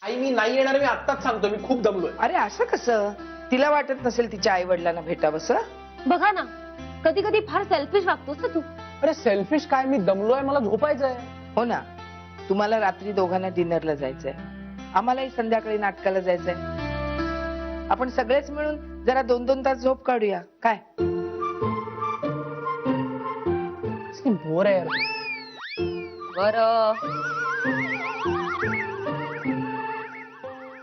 आई मी नाही येणार, मी आत्ताच सांगतो, मी खूप दमलोय. अरे असं कसं? तिला वाटत नसेल तिच्या आई वडिलांना भेटावंसं? बघा ना, कधी कधी फार सेल्फिश वागतोस ना तू. अरे सेल्फिश काय, मी दमलोय, मला झोपायचंय. हो ना, तुम्हाला रात्री दोघांना डिनरला जायचंय, आम्हालाही संध्याकाळी नाटकाला जायचंय. आपण सगळेच मिळून जरा 2-2 तास झोप काढूया काय? बोर आहे यार. बरं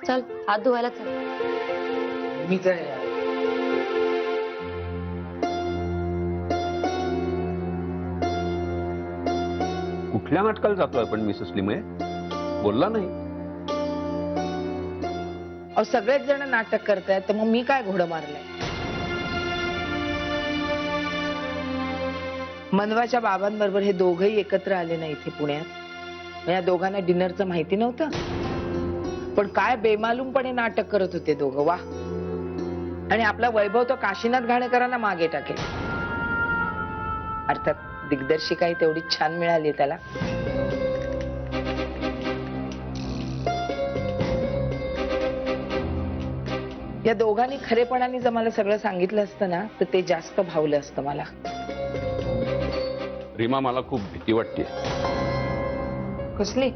चल, हात धुवायला चल. मी तर यार. कुठल्या नाटकाला जातोय आपण मिसेस लिमये? बोलला नाही. अहो सगळेच जण नाटक करतायत, तर मग मी काय घोडं मारलंय? मनवाच्या बाबांबरोबर हे दोघही एकत्र आले ना इथे पुण्यात. या दोघांना डिनरचं माहिती नव्हतं, पण काय बेमालूमपणे नाटक करत होते दोघं. वा. आणि आपला वैभव तो काशीनाथ घाणेकरांना मागे टाकेल. अर्थात दिग्दर्शिकाही तेवढी छान मिळाली त्याला. या दोघांनी खरेपणाने जर मला सगळं सांगितलं असतं ना, तर ते जास्त भावलं असतं मला. रीमा, मला खूप भीती वाटते. कसली?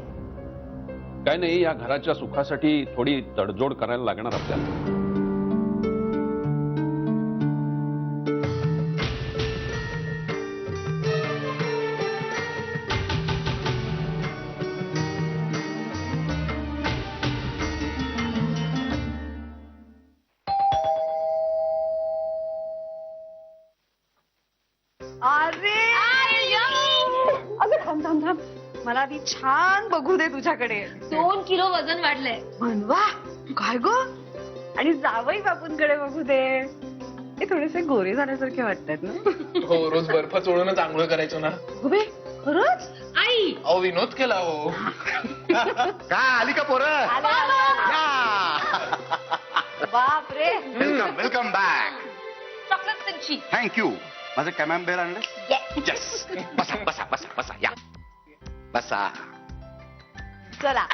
काय नाही, या घराच्या सुखासाठी थोडी तडजोड करायला लागणार आपल्याला. अरे अगं थांब थांब थांब, मला ती छान बघू दे तुझ्याकडे. 2 किलो वजन वाढलंय. म्हणवा काय ग? आणि जावई बापूंकडे बघू दे. ते थोडेसे गोरे झाल्यासारखे वाटतात ना. हो, रोज बर्फ चोळूनच आंघोळ करायचो ना. उभे खरंच? आई अहो विनोद केला हो. का आली का पोरं? बाप रे. Welcome welcome back. चॉकलेट त्यांची. थँक्यू. माझं कॅमेंबेर आणलं? येस. बसा बसा बसा बसा, या बसा. चला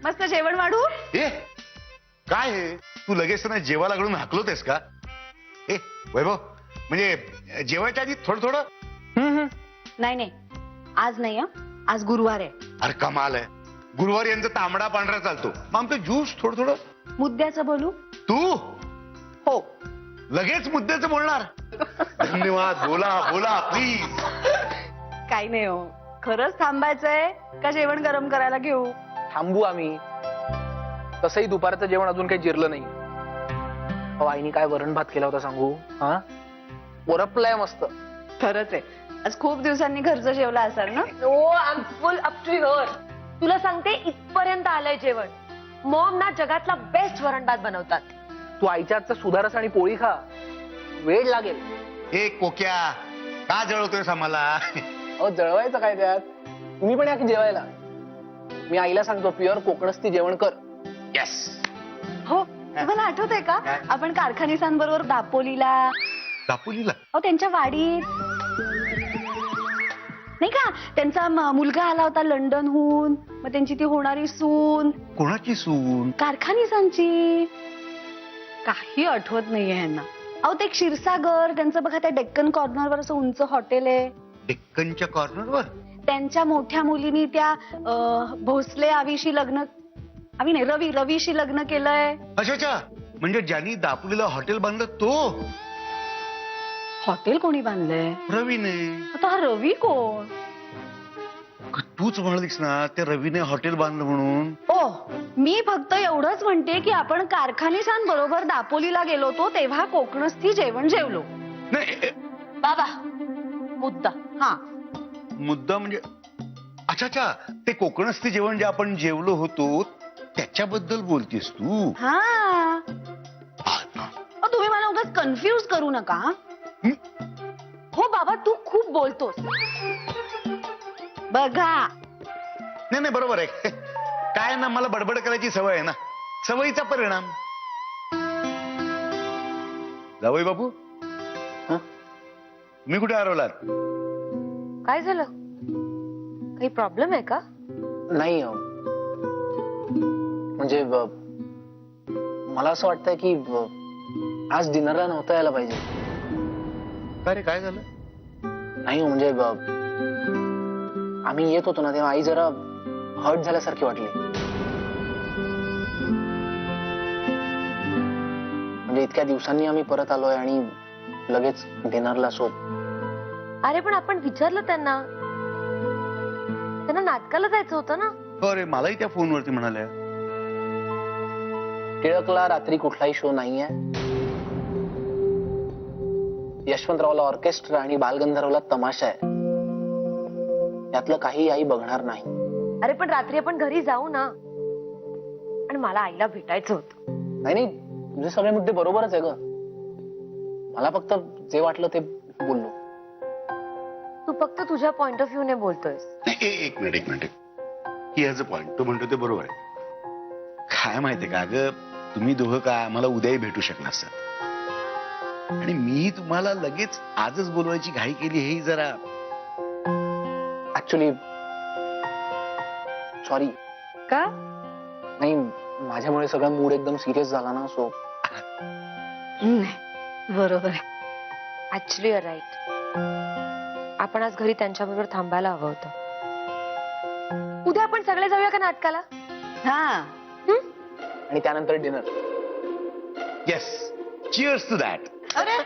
मस्त जेवण वाढू. ए काय हे, तू लगेच ना जेवायला लागून हाकलोतेस का? ए वैभव, म्हणजे जेवायच्या आधी थोडं थोडं. नाही नाही, आज नाही. आज गुरुवार आहे. अरे कमाल आहे, गुरुवारी यांचा तांबडा पांढरा चालतो, मग आमचं ज्यूस थोडं थोडं. मुद्द्याचं बोलू? तू हो. लगेच मुद्द्याचं बोलणार? धन्यवाद. बोला बोला प्लीज. काही नाही हो, खरंच थांबायचंय का जेवण गरम करायला घेऊ? थांबू आम्ही. तसंही दुपारचं जेवण अजून काही जिरलं नाही. अहो आईने काय वरण भात केला होता सांगू? हा, ओरपलाय मस्त. खरंच आहे, आज खूप दिवसांनी घरचं जेवला असाल ना? No, I am full up to here. तुला सांगते, इथपर्यंत आलंय जेवण. मॉम ना जगातला बेस्ट वरण भात बनवतात. तू आईच्या हातचा सुधारस आणि पोळी खा, वेळ लागेल. ए कोक्या, का जळवतोयस आम्हाला? अहो जळवायचं काय त्यात? तुम्ही पण या की जेवायला. मी आईला सांगतो, प्युअर कोकणस्थी जेवण कर. येस. हो, तुम्हाला आठवतंय का काय? आपण कारखानिसांबरोबर दापोलीला, दापोलीला? अहो त्यांच्या वाडीत. नाही का त्यांचा मुलगा आला होता लंडनहून, मग त्यांची ती होणारी सून कोणाची सून? कारखानीसांची. काही आठवत नाहीये यांना. अहो ते क्षीरसागर त्यांचं बघा, त्या डेक्कन कॉर्नरवर असं उंच हॉटेल आहे. डेक्कनच्या कॉर्नरवर? त्यांच्या मोठ्या मुलीनी त्या भोसले आवीशी लग्न, आवी नाही रवीशी लग्न केलंय. अच्छा, म्हणजे ज्यांनी दापोलीला हॉटेल बांधलं तो? हॉटेल कोणी बांधलंय? रवीने. आता हा रवी कोण? तूच म्हणालीस ना ते रवीने हॉटेल बांधलं म्हणून. ओ, मी फक्त एवढंच म्हणते की आपण कारखानीसांबरोबर दापोलीला गेलो होतो तेव्हा कोकणस्थी जेवण जेवलो. नाही बाबा मुद्दा. हा, मुद्दा म्हणजे अच्छा, ते कोकणस्थी जेवण जे आपण जेवलो होतो त्याच्याबद्दल बोलतीस तू? हा. तुम्ही मला उगाच कन्फ्युज करू नका. हो बाबा, तू खूप बोलतोस बघा. नाही बरोबर आहे. काय ना, मला बडबड करायची सवय आहे ना, सवयीचा परिणाम. जावई बापू, मी कुठे हरवलात? काय झालं? काही प्रॉब्लेम आहे का? नाही म्हणजे मला असं वाटतंय की आज डिनरला नव्हतं यायला पाहिजे. काय रे, काय झालं? नाही म्हणजे आम्ही येत होतो ना तेव्हा आई जरा हर्ट झाल्यासारखी वाटली. म्हणजे इतक्या दिवसांनी आम्ही परत आलोय आणि लगेच डिनरला सोब. अरे पण आपण विचारलं त्यांना नाटकाला जायचं होतं ना. अरे मलाही त्या फोनवरती म्हणाल्या टिळकला रात्री कुठलाही शो नाहीये, यशवंतरावला ऑर्केस्ट्रा आणि बालगंधर्वला तमाशा आहे, यातलं काही आई बघणार नाही. अरे पण रात्री आपण घरी जाऊ ना, आणि मला आईला भेटायचं होतं. नाही तुझे सगळे मुद्दे बरोबरच आहे ग, मला फक्त जे वाटलं ते बोललो. तू फक्त तुझ्या पॉइंट ऑफ व्ह्यू ने बोलतोयस. एक मिनिट. ही ह्याचं पॉइंट तो म्हणतो ते बरोबर आहे. काय माहितीये का ग, तुम्ही दोघं काय आम्हाला उद्याही भेटू शकला असतात आणि मी तुम्हाला लगेच आजच बोलवायची घाई केली, हे जरा ऍक्च्युली सॉरी. का? नाही माझ्यामुळे सगळा मूड एकदम सिरियस झाला ना, सो बरोबर आहे. Actually you're right. आपण आज घरी त्यांच्याबरोबर थांबायला हवं होतं. उद्या आपण सगळे जाऊया का नाटकाला? हा. आणि त्यानंतर dinner. Yes, cheers to that. अरे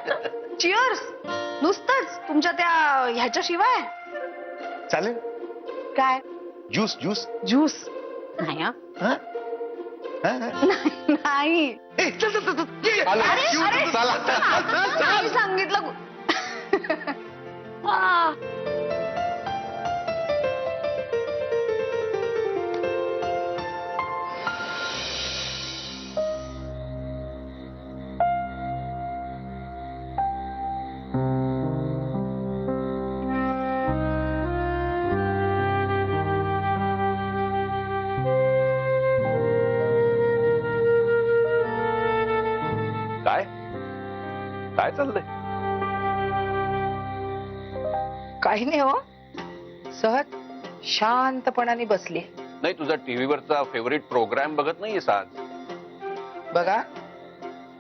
चिअर्स नुसतंच तुमच्या त्या ह्याच्याशिवाय? चालेल. काय? ज्यूस ज्यूस नाही. हा? हा? हा? नाही. ए, चल, ये. अरे, अरे, चला. नाही सांगितलं. आ. काय चाललंय? काही नाही हो, सहज शांतपणाने बसली. नाही, तुझा टीव्हीवरचा फेवरेट प्रोग्राम बघत नाहीयेस आज? बघा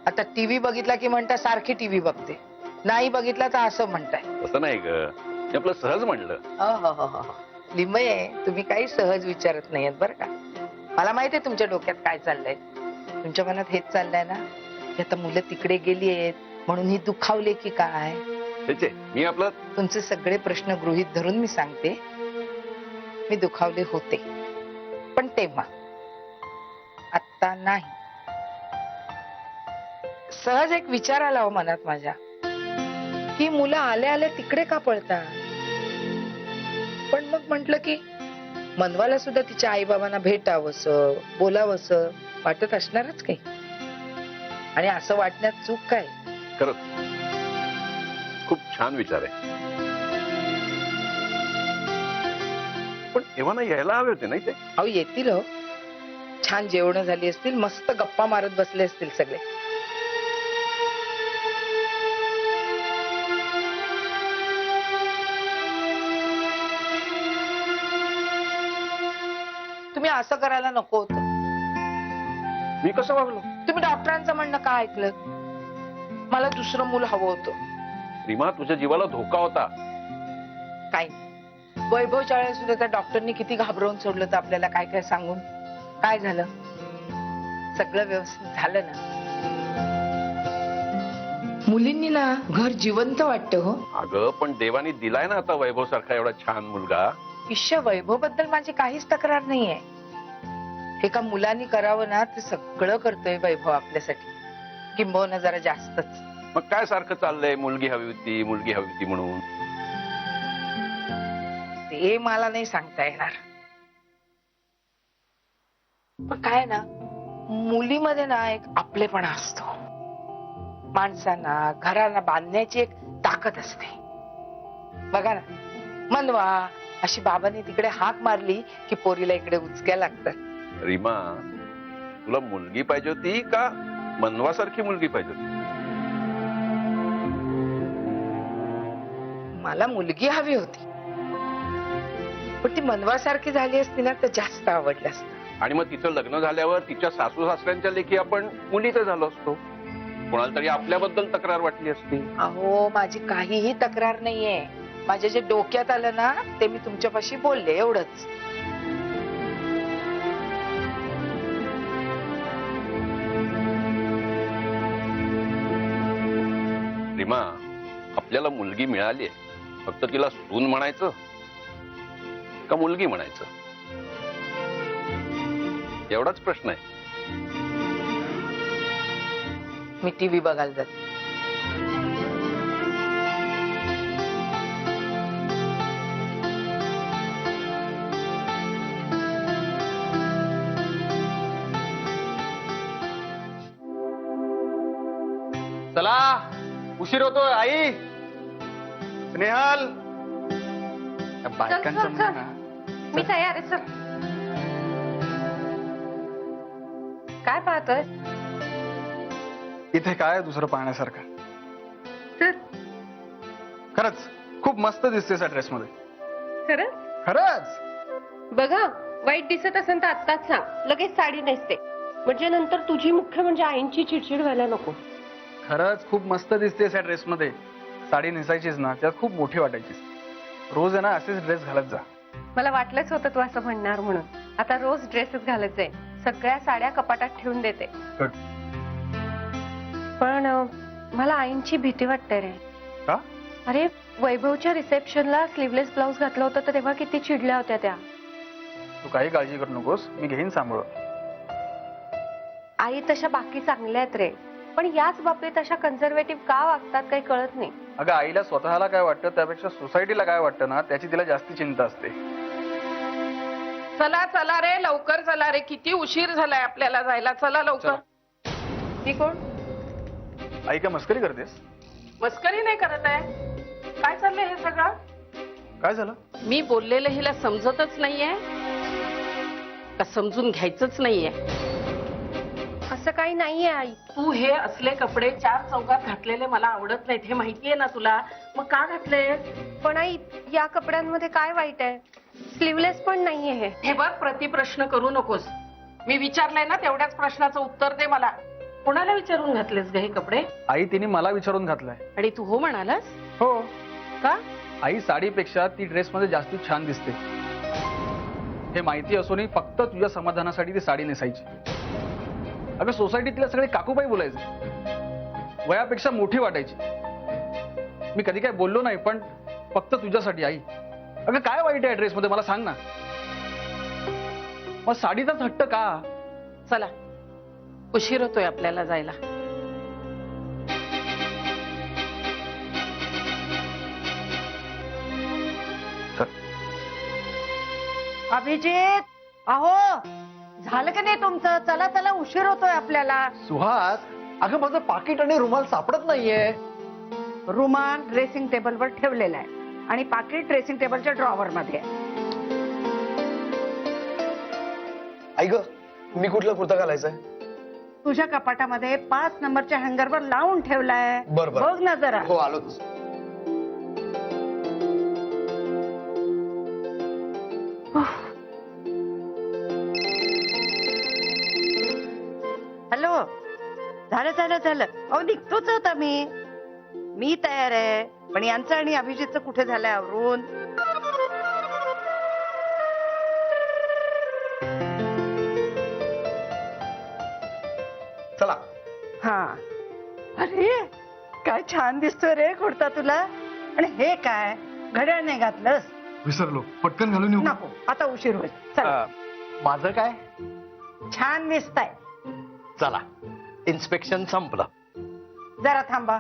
आता टीव्ही बघितला की म्हणता सारखी टीव्ही बघते, नाही बघितला तर असं म्हणताय. तसं नाही ग, मी आपलं सहज म्हणलं. लिंबये, तुम्ही काही सहज विचारत नाहीयेत बरं का. मला माहिती आहे तुमच्या डोक्यात काय चाललंय. तुमच्या मनात हेच चाललंय ना की आता मुलं तिकडे गेली आहेत म्हणून ही दुखावले की काय. मी आपलं तुमचे सगळे प्रश्न गृहीत धरून मी सांगते, मी दुखावले होते पण तेव्हा, आता नाही. सहज एक विचार आला हो मनात माझ्या की मुलं आल्या आल्या तिकडे का पळतात. पण मग म्हंटल की मनवाला सुद्धा तिच्या आई बाबांना भेटावंस बोलावंस वाटत असणारच काही, आणि असं वाटण्यात चूक काय. खरंच खूप छान विचार आहे, पण एव्हाना यायला हवे होते नाही ते? अहो येतील हो, छान जेवण झाली असतील, मस्त गप्पा मारत बसले असतील सगळे. तुम्ही असं करायला नको होतं. मी कसं वागलो? तुम्ही डॉक्टरांचं म्हणणं का ऐकलं? मला दुसरं मूल हवं होतं. रीमा, तुझ्या जीवाला धोका होता. काय वैभवच्या वेळेस सुद्धा त्या डॉक्टरनी किती घाबरवून सोडलं तर आपल्याला काय काय सांगून. काय झालं? सगळं व्यवस्थित झालं ना. मुलींनी ना घर जिवंत वाटतं हो. अगं पण देवानी दिलाय ना आता वैभव सारखा एवढा छान मुलगा. ईश्य वैभव बद्दल माझी काहीच तक्रार नाहीये. एका मुलांनी करावं ना ते सगळं करतोय वैभव आपल्यासाठी, किंबहुना जरा जास्तच. मग काय सारखं चाललंय मुलगी हवी होती म्हणून? ते मला नाही सांगता येणार. पण काय ना, मुलीमध्ये ना एक आपलेपणा असतो. माणसांना घराला बांधण्याची एक ताकद असते. बघा ना, मनवा अशी बाबांनी तिकडे हाक मारली की पोरीला इकडे उचक्या लागतात. रीमा, तुला मुलगी पाहिजे होती का मनवासारखी मुलगी पाहिजे होती? मला मुलगी हवी होती, पण ती मनवासारखी झाली असती ना तर जास्त आवडलं असतं. आणि मग तिचं लग्न झाल्यावर तिच्या सासू सासऱ्यांच्या लेखी आपण मुलीचं झालो असतो. कोणाला तरी आपल्याबद्दल तक्रार वाटली असती. अहो, माझी काहीही तक्रार नाहीये. माझ्या जे डोक्यात आलं ना ते मी तुमच्यापाशी बोलले, एवढंच. रीमा, आपल्याला मुलगी मिळाली आहे, फक्त तिला सून म्हणायचं का मुलगी म्हणायचं एवढाच प्रश्न आहे. मी टीव्ही बघायला जाते. चला, उशीर होतोय. आई, स्नेहल, चल, चल, चल. मी तयार आहे. चल. काय पाहतोय? इथे काय आहे दुसरं पाहण्यासारखं? चल. खरंच खूप मस्त दिसतेस ड्रेस मध्ये. खरं खरंच बघा, वाईट दिसत असेल तर आत्ताच सांग, लगेच साडी नेसते, म्हणजे नंतर तुझी मुख्य म्हणजे आईंची चिडचिड व्हायला नको. खरंच खूप मस्त दिसतेस या ड्रेस मध्ये. साडी नेसायचीच ना, त्यात खूप मोठी वाटायचीस. रोज आहे ना असेच ड्रेस घालत जा. मला वाटलंच होतं तू असं म्हणणार म्हणून. आता रोज ड्रेसच घालत जाईल. सगळ्या साड्या कपाटात ठेवून देते. Good. पण मला आईंची भीती वाटते रे. का? अरे, वैभवच्या रिसेप्शनला स्लीवलेस ब्लाउज घातलं होतं तर तेव्हा किती चिडल्या होत्या त्या. तू काही काळजी करू नकोस, मी घेईन सांभाळून. आई तशा बाकी चांगल्या आहेत रे, पण याच बाबतीत अशा कन्झर्वेटिव्ह का वागतात काही कळत नाही. अगं, आईला स्वतःला काय वाटतं त्यापेक्षा सोसायटीला काय वाटतं ना त्याची तिला जास्ती चिंता असते. चला चला रे, लवकर चला रे, किती उशीर झालाय आपल्याला जायला. चला लवकर. मी कोण? आई काय मस्करी करतेस? मस्करी नाही करत आहे. काय चाललंय हे सगळं? काय झालं? मी बोललेलं हिला समजतच नाहीये का समजून घ्यायचंच नाहीये? असं काही नाहीये आई. तू हे असले कपडे चार चौकात घातलेले मला आवडत नाहीत, हे माहितीये ना तुला. मग का घातले? पण आई, या कपड्यांमध्ये काय वाईट आहे? स्लीवलेस पण नाहीये हे. हे बघ, प्रतिप्रश्न करू नकोस. मी विचारलंय ना तेवढ्याच प्रश्नाचं उत्तर दे मला. कोणाला विचारून घातलेस ग हे कपडे? आई, तिने मला विचारून घातलंय. आणि तू हो म्हणालास? हो. का? आई, साडीपेक्षा ती ड्रेस मध्ये जास्ती छान दिसते हे माहिती असूनही फक्त तुझ्या समाधानासाठी ती साडी नेसायची. अगं, सोसायटीतल्या सगळे काकूबाई बोलायचे, वयापेक्षा मोठी वाटायची. मी कधी काय बोललो नाही, पण फक्त तुझ्यासाठी. आई, अगं काय वाईट आहे ड्रेस मध्ये मला सांग ना. मग साडीचाच हट्ट का? चला, उशीर होतोय आपल्याला जायला. अभिजित, अहो झालं का नाही तुमचं? चला चला, उशीर होतोय आपल्याला. सुहास, अगं माझं पाकिट आणि रुमाल सापडत नाहीये. रुमाल ड्रेसिंग टेबलवर ठेवलेला आहे आणि पाकिट ड्रेसिंग टेबलच्या ड्रॉवर मध्ये आहे. आई ग, मी कुठला कुर्ता घालायचाय? तुझ्या कपाटामध्ये 5 नंबरच्या हँगरवर लावून ठेवलाय. बरं. बघ ना जरा. हो, आलोच. झालं अहो निघतोच होता मी तयार आहे. पण यांचं आणि अभिजितचं कुठे झालंय आवरून? चला. हा. अरे काय छान दिसतोय रे कुर्ता तुला. आणि हे काय घड्याळ नाही घातलंस? विसरलो, पटकन घालून येऊ. नको आता उशीर होईल. चला. माझं काय? छान दिसताय. चला, इन्स्पेक्शन संपलं. जरा थांबा.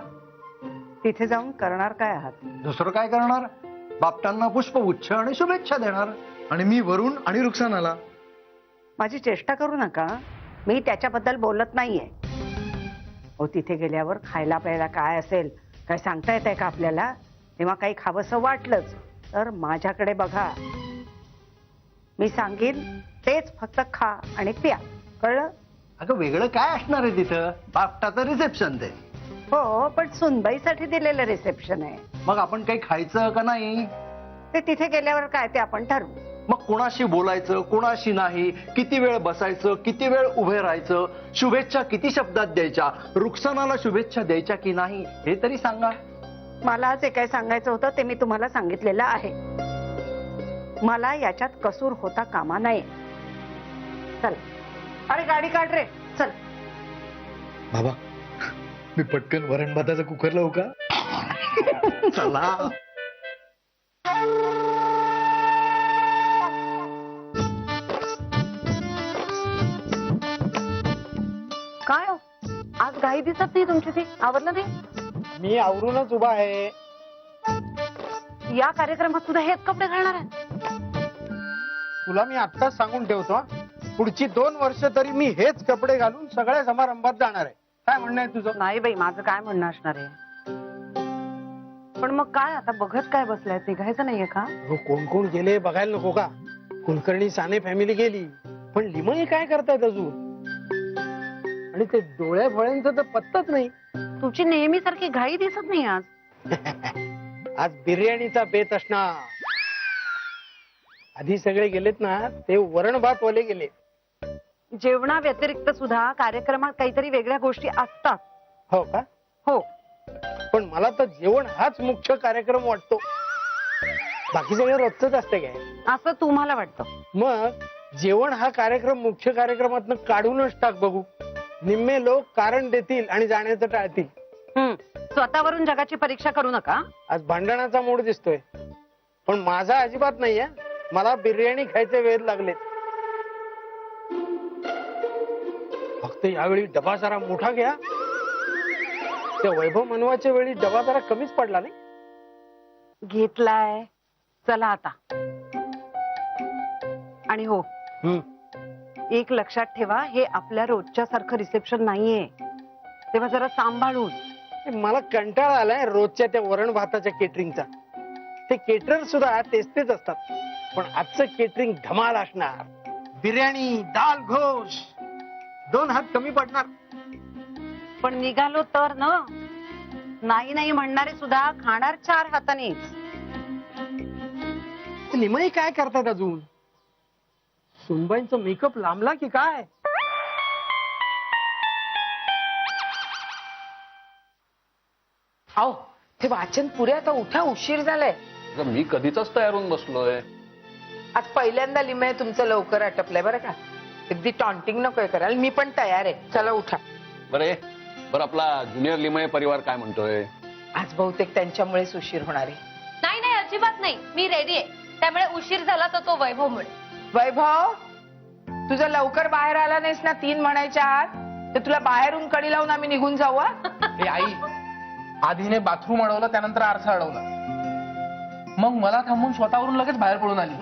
तिथे जाऊन करणार काय आहात? दुसरं काय करणार? बापटांना पुष्पगुच्छ आणि शुभेच्छा देणार. आणि मी वरुण आणि रुक्सानाला. माझी चेष्टा करू नका. मी त्याच्याबद्दल बोलत नाहीये. हो तिथे गेल्यावर खायला प्यायला काय असेल काय सांगता येत आहे का आपल्याला? तेव्हा काही खावंसं वाटलंच तर माझ्याकडे बघा. मी सांगेन तेच फक्त खा आणि प्या. कळलं? अगं वेगळं काय असणार आहे तिथं? बापटाचं रिसेप्शन ते. हो पण सुनबाईसाठी दिलेलं रिसेप्शन आहे. मग आपण काही खायचं का नाही? ते तिथे गेल्यावर काय ते आपण ठरवू. मग कोणाशी बोलायचं कोणाशी नाही, किती वेळ बसायचं किती वेळ उभे राहायचं, शुभेच्छा किती शब्दात द्यायच्या, रुक्सानाला शुभेच्छा द्यायच्या की नाही हे तरी सांगा. मला जे काय सांगायचं होतं ते मी तुम्हाला सांगितलेलं आहे. मला याच्यात कसूर होता कामा नये. चल. अरे गाडी काढ रे. चल. बाबा मी पटकन वरण भाताचा कुकर लावू का? चला. काय हो? आज घाई दिसत नाही तुमची. ती आवडलं नाही? मी आवरूनच उभा आहे. या कार्यक्रमात सुद्धा हेच कपडे घालणार आहे? तुला मी आत्ताच सांगून ठेवतो हं. पुढची 2 वर्ष तरी मी हेच कपडे घालून सगळ्या समारंभात जाणार आहे. काय म्हणणं आहे तुझं? नाही बाई माझं काय म्हणणं असणार आहे. पण मग काय आता बघत काय बसलाय? निघायचं नाहीये का? हो, कोण कोण गेले बघायला नको का? कुलकर्णी साने फॅमिली गेली पण लिमई काय करतायत अजून? आणि ते डोळ्या फळ्यांचं तर पत्ताच नाही. तुझी नेहमी सारखी घाई दिसत नाही आज. आज बिर्याणीचा बेत असणार. आधी सगळे गेलेत ना ते वरण भात वाले गेले. जेवणा व्यतिरिक्त सुद्धा कार्यक्रमात काहीतरी वेगळ्या गोष्टी असतात. हो का? हो. पण मला तर जेवण हाच मुख्य कार्यक्रम वाटतो. बाकी सगळं रोजच असते काय? असं तुम्हाला वाटतं? मग जेवण हा कार्यक्रम मुख्य कार्यक्रमातनं काढूनच टाक बघू. निम्मे लोक कारण देतील आणि जाण्याचं टाळतील. स्वतःवरून जगाची परीक्षा करू नका. आज भांडणाचा मूड दिसतोय पण माझा अजिबात नाहीये. मला बिर्याणी खायचे वेळ लागले. फक्त यावेळी डबा जरा मोठा घ्या. त्या वैभव मनवाच्या वेळी डबा जरा कमीच पडला नाही? घेतलाय. चला आता. आणि हो एक लक्षात ठेवा, हे आपल्या रोजच्या सारखं रिसेप्शन नाहीये. तेव्हा जरा सांभाळून. मला कंटाळा आलाय रोजच्या त्या वरण भाताच्या केटरिंगचा. ते केटरर सुद्धा तेच असतात. पण आजचं केटरिंग धमाल असणार. बिर्याणी दाल घोष 2 हात कमी पडणार. पण निघालो तर ना. नाही नाही म्हणणारे सुद्धा खाणार 4 हातानेच. निमई काय करतात अजून? सुनबाईंचा मेकअप लांबला की काय? अहो ते वाचन पुरे आता उठा. उशीर झालाय. मी कधीच तयार होऊन बसलोय. आज पहिल्यांदा लिमय तुमचं लवकर आटपलंय बरं का. अगदी टॉन्टिंग नकोय कराल. मी पण तयार आहे. चला उठा. बरं आपला ज्युनियर लिमय परिवार काय म्हणतोय? आज बहुतेक त्यांच्यामुळेच उशीर होणार आहे. नाही नाही अजिबात नाही. मी रेडी आहे. त्यामुळे उशीर झाला तर तो वैभवमुळे. वैभव तुझं लवकर बाहेर आला नाहीस ना 3 म्हणायच्या आत तर तुला बाहेरून कडी लावून आम्ही निघून जाऊ. हे आई आधीने बाथरूम अडवलं त्यानंतर आरसा अडवला. मग मला थांबून स्वतःवरून लगेच बाहेर पळून आली.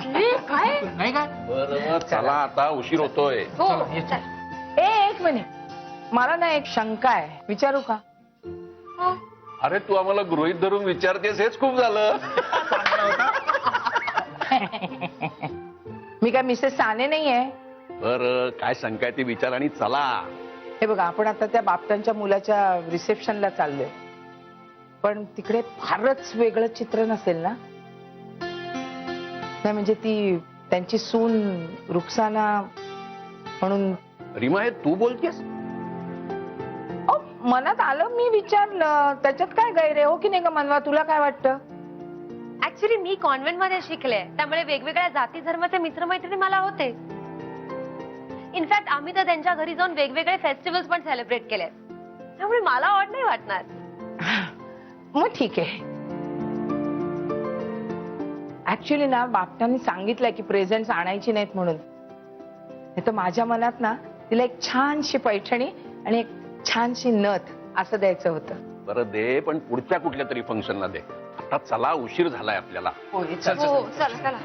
काय? नाही काय? बरं चला आता उशीर होतोय. हो चला, ये. चला. एक मिनिट. मला ना एक शंका आहे. विचारू का? अरे तू आम्हाला गृहीत धरून विचारतेस हेच खूप झालं. मी काय मिसेस साने नाहीये. बरं काय शंका आहे ती विचार आणि चला. हे बघा आपण आता त्या बापटांच्या मुलाच्या रिसेप्शनला चाललोय. पण तिकडे फारच वेगळं चित्र नसेल ना? नाही म्हणजे ती त्यांची सून रुक्साना म्हणून. रीमा हे तू बोलतेस? मनात आलं मी विचारलं, त्याच्यात काय गैर आहे, हो की नाही का मनवा? तुला काय वाटतं? ऍक्च्युली मी कॉन्व्हेंट मध्ये शिकले, त्यामुळे वेगवेगळ्या जाती धर्माचे मित्रमैत्रिणी मला होते. इनफॅक्ट आम्ही तर त्यांच्या घरी जाऊन वेगवेगळे फेस्टिवल्स पण सेलिब्रेट केले, त्यामुळे मला ऑड नाही वाटणार. मग ठीक आहे. ऍक्च्युली ना बापटांनी सांगितलंय की प्रेझेंट्स आणायची नाहीत म्हणून. नाही तर माझ्या मनात ना तिला एक छानशी पैठणी आणि एक छानशी नथ असं द्यायचं होतं. बरं दे, पण पुढच्या कुठल्या तरी फंक्शनला दे. आता चला, उशीर झालाय आपल्याला. हो चला चला.